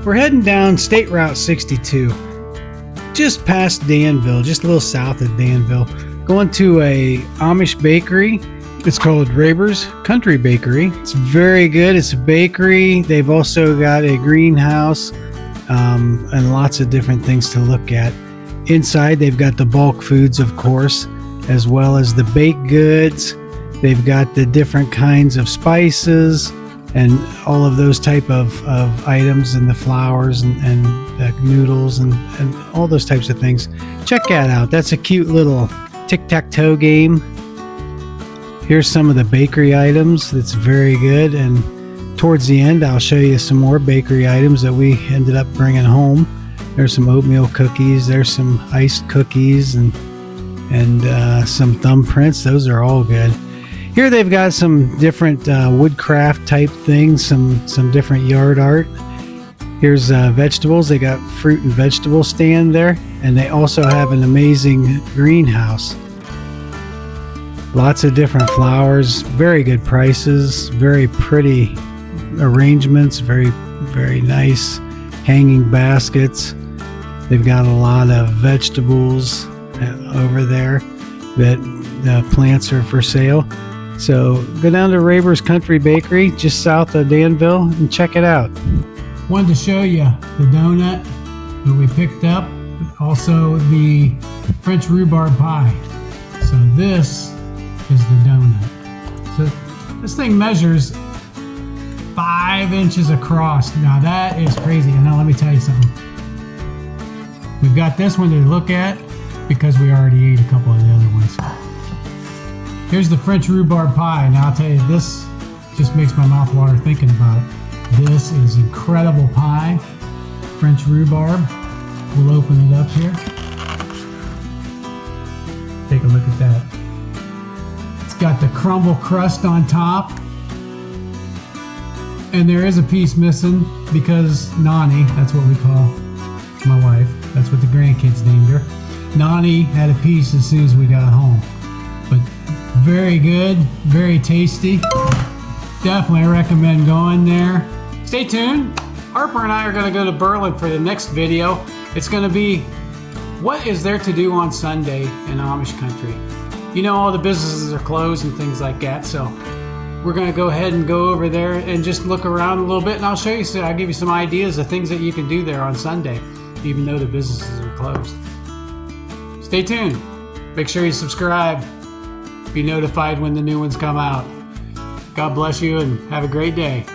We're heading down State Route 62, just past Danville, just a little south of Danville, going to a Amish bakery. It's called Amish Country Bakery. It's very good. It's a bakery. They've also got a greenhouse and lots of different things to look at. Inside, they've got the bulk foods, of course, as well as the baked goods. They've got the different kinds of spices and all of those type of items, and the flours and the noodles and all those types of things. Check that out. That's a cute little tic-tac-toe game. Here's some of the bakery items. That's very good. And towards the end, I'll show you some more bakery items that we ended up bringing home. There's some oatmeal cookies. There's some iced cookies and some thumbprints. Those are all good. Here they've got some different woodcraft type things, some different yard art. Here's vegetables. They got fruit and vegetable stand there, and they also have an amazing greenhouse. Lots of different flowers, very good prices, very pretty arrangements, very, very nice hanging baskets. They've got a lot of vegetables over there that the plants are for sale. So go down to Amish Country Bakery just south of Danville and check it out. Wanted to show you the donut that we picked up, also the French rhubarb pie. So this is the donut. So this thing measures 5 inches across. Now that is crazy. And now let me tell you something. We've got this one to look at because we already ate a couple of the other ones. Here's the French rhubarb pie. Now I'll tell you, this just makes my mouth water thinking about it. This is incredible pie. French rhubarb. We'll open it up here. Take a look at that. It's got the crumble crust on top. And there is a piece missing because Nani, that's what we call my wife. That's what the grandkids named her. Nani had a piece as soon as we got home. But very good, very tasty. Definitely recommend going there. Stay tuned. Harper and I are going to go to Berlin for the next video. It's going to be what is there to do on Sunday in Amish country. You know, all the businesses are closed and things like that, so we're going to go ahead and go over there and just look around a little bit, and I'll show you, I'll give you some ideas of things that you can do there on Sunday, even though the businesses are closed. Stay tuned. Make sure you subscribe. Be notified when the new ones come out. God bless you and have a great day.